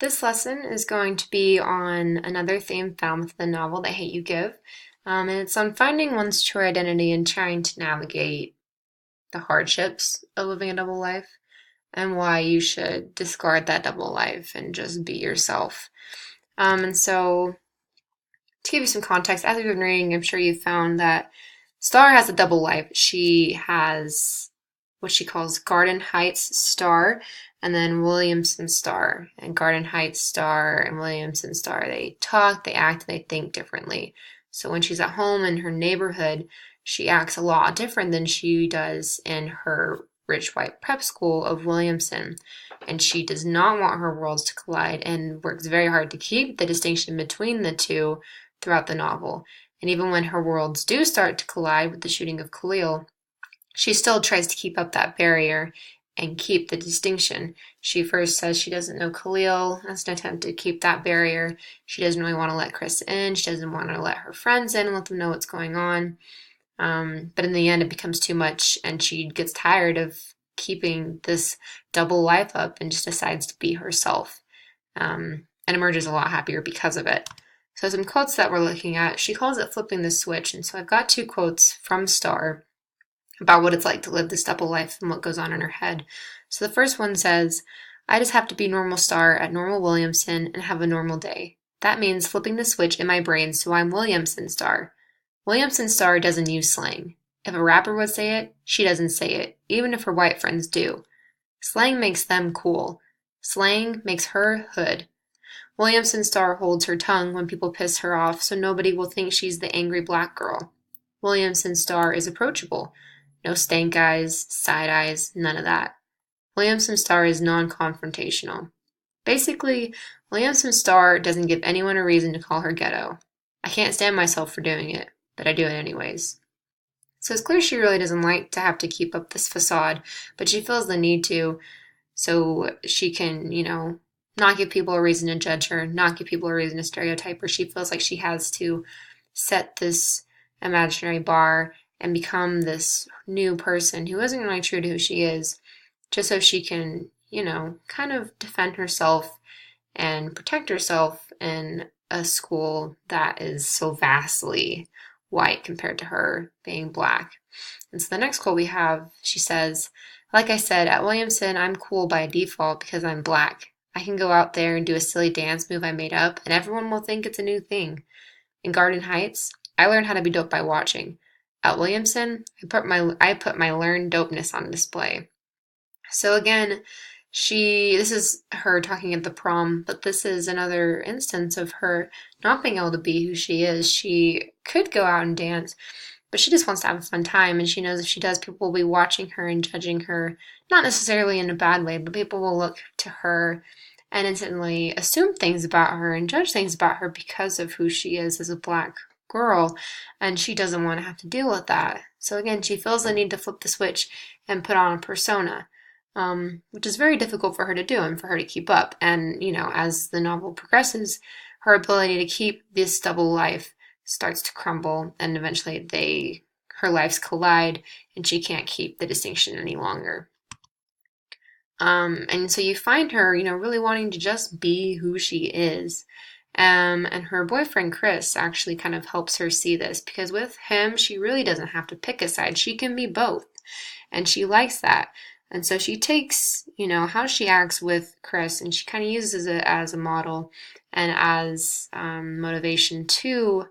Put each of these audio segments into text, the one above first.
This lesson is going to be on another theme found within the novel, The Hate You Give. And it's on finding one's true identity and trying to navigate the hardships of living a double life and why you should discard that double life and just be yourself. And so, to give you some context, as we've been reading, I'm sure you've found that Star has a double life. She has what she calls Garden Heights Star and then Williamson Star. And Garden Heights Star and Williamson Star, they talk, they act, they think differently. So when she's at home in her neighborhood, she acts a lot different than she does in her rich white prep school of Williamson. And she does not want her worlds to collide and works very hard to keep the distinction between the two throughout the novel. And even when her worlds do start to collide with the shooting of Khalil, she still tries to keep up that barrier and keep the distinction. She first says she doesn't know Khalil. That's an attempt to keep that barrier. She doesn't really want to let Chris in. She doesn't want to let her friends in and let them know what's going on. But in the end, it becomes too much, and she gets tired of keeping this double life up and just decides to be herself, and emerges a lot happier because of it. So some quotes that we're looking at, she calls it flipping the switch. And so I've got two quotes from Star about what it's like to live this double life and what goes on in her head. So the first one says, I just have to be normal Star at normal Williamson and have a normal day. That means flipping the switch in my brain so I'm Williamson Star. Williamson Star doesn't use slang. If a rapper would say it, she doesn't say it, even if her white friends do. Slang makes them cool. Slang makes her hood. Williamson Star holds her tongue when people piss her off so nobody will think she's the angry black girl. Williamson Star is approachable. No stank eyes, side eyes, none of that. Williamson Star is non-confrontational. Basically, Williamson Star doesn't give anyone a reason to call her ghetto. I can't stand myself for doing it, but I do it anyways. So it's clear she really doesn't like to have to keep up this facade, but she feels the need to so she can, not give people a reason to judge her, not give people a reason to stereotype her. She feels like she has to set this imaginary bar and become this new person who isn't really true to who she is, just so she can, kind of defend herself and protect herself in a school that is so vastly white compared to her being black. And so the next quote we have, she says, like I said, at Williamson, I'm cool by default because I'm black. I can go out there and do a silly dance move I made up, and everyone will think it's a new thing. In Garden Heights, I learned how to be dope by watching. At Williamson, I put my learned dopeness on display. So again, this is her talking at the prom, but this is another instance of her not being able to be who she is. She could go out and dance, but she just wants to have a fun time, and she knows if she does, people will be watching her and judging her, not necessarily in a bad way, but people will look to her and instantly assume things about her and judge things about her because of who she is as a black girl, and she doesn't want to have to deal with that. So again, she feels the need to flip the switch and put on a persona, which is very difficult for her to do and for her to keep up. And, as the novel progresses, her ability to keep this double life starts to crumble, and eventually her lives collide, and she can't keep the distinction any longer. And so you find her, really wanting to just be who she is. And her boyfriend, Chris, actually kind of helps her see this because with him, she really doesn't have to pick a side. She can be both. And she likes that. And so she takes, how she acts with Chris and she kind of uses it as a model and as motivation to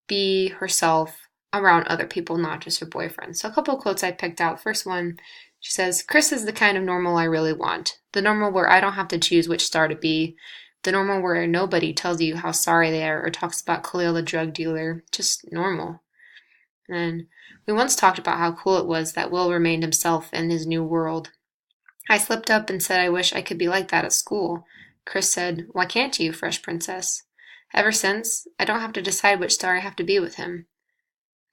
be herself around other people, not just her boyfriend. So a couple of quotes I picked out. First one, she says, Chris is the kind of normal I really want. The normal where I don't have to choose which star to be. The normal where nobody tells you how sorry they are or talks about Khalil the drug dealer. Just normal. And we once talked about how cool it was that Will remained himself in his new world. I slipped up and said I wish I could be like that at school. Chris said, why can't you, fresh princess? Ever since, I don't have to decide which star I have to be with him.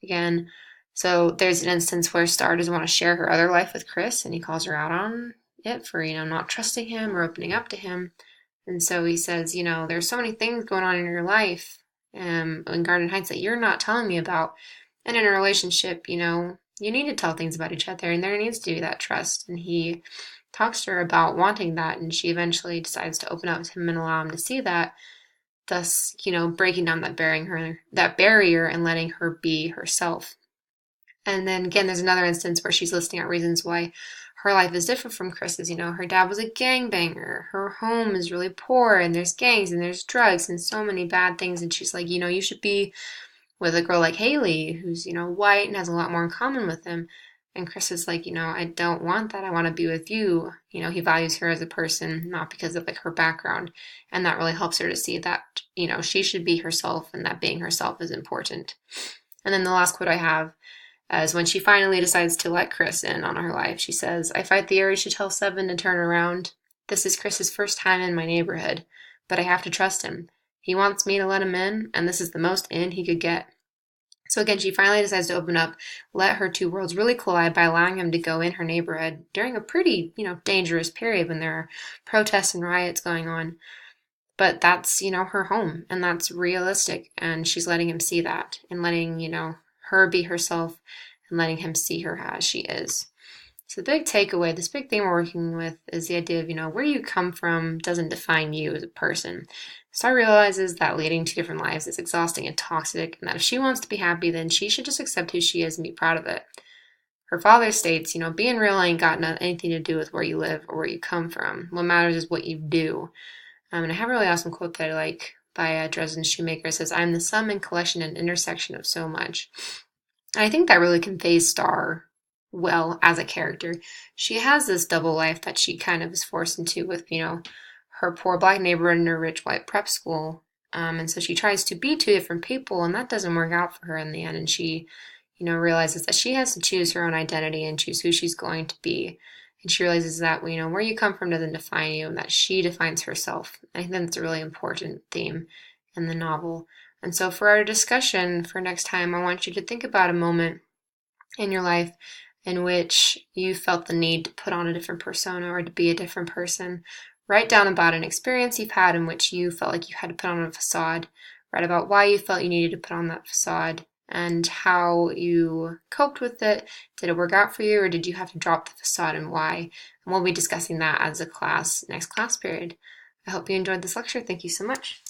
Again, so there's an instance where Star doesn't want to share her other life with Chris, and he calls her out on it for, not trusting him or opening up to him. And so he says, there's so many things going on in your life in Garden Heights that you're not telling me about. And in a relationship, you need to tell things about each other, and there needs to be that trust. And he talks to her about wanting that, and she eventually decides to open up to him and allow him to see that, thus, breaking down that barrier and letting her be herself. And then again, there's another instance where she's listing out reasons why her life is different from Chris's. Her dad was a gangbanger. Her home is really poor, and there's gangs and there's drugs and so many bad things. And she's like, you should be with a girl like Haley, who's, white and has a lot more in common with him. And Chris is like, I don't want that. I want to be with you. He values her as a person, not because of like her background. And that really helps her to see that, she should be herself and that being herself is important. And then the last quote I have is when she finally decides to let Chris in on her life. She says, I fight the urge to tell Seven to turn around. This is Chris's first time in my neighborhood, but I have to trust him. He wants me to let him in, and this is the most in he could get. So again, she finally decides to open up, let her two worlds really collide by allowing him to go in her neighborhood during a pretty, dangerous period when there are protests and riots going on. But that's, her home, and that's realistic, and she's letting him see that and letting, her be herself and letting him see her as she is. So the big takeaway, this big thing we're working with is the idea of, where you come from doesn't define you as a person. Star realizes that leading two different lives is exhausting and toxic, and that if she wants to be happy, then she should just accept who she is and be proud of it. Her father states, being real ain't got anything to do with where you live or where you come from. What matters is what you do. And I have a really awesome quote that I like by Dresden Shoemaker. It says, I'm the sum and collection and intersection of so much. And I think that really conveys Star well as a character. She has this double life that she kind of is forced into with, her poor black neighborhood and her rich white prep school. And so she tries to be two different people, and that doesn't work out for her in the end. And she, realizes that she has to choose her own identity and choose who she's going to be. And she realizes that, where you come from doesn't define you, and that she defines herself. And I think that's a really important theme in the novel. And so for our discussion for next time, I want you to think about a moment in your life in which you felt the need to put on a different persona or to be a different person. Write down about an experience you've had in which you felt like you had to put on a facade. Write about why you felt you needed to put on that facade and how you coped with it. Did it work out for you, or did you have to drop the facade, and why? And we'll be discussing that as a class next class period. I hope you enjoyed this lecture. Thank you so much.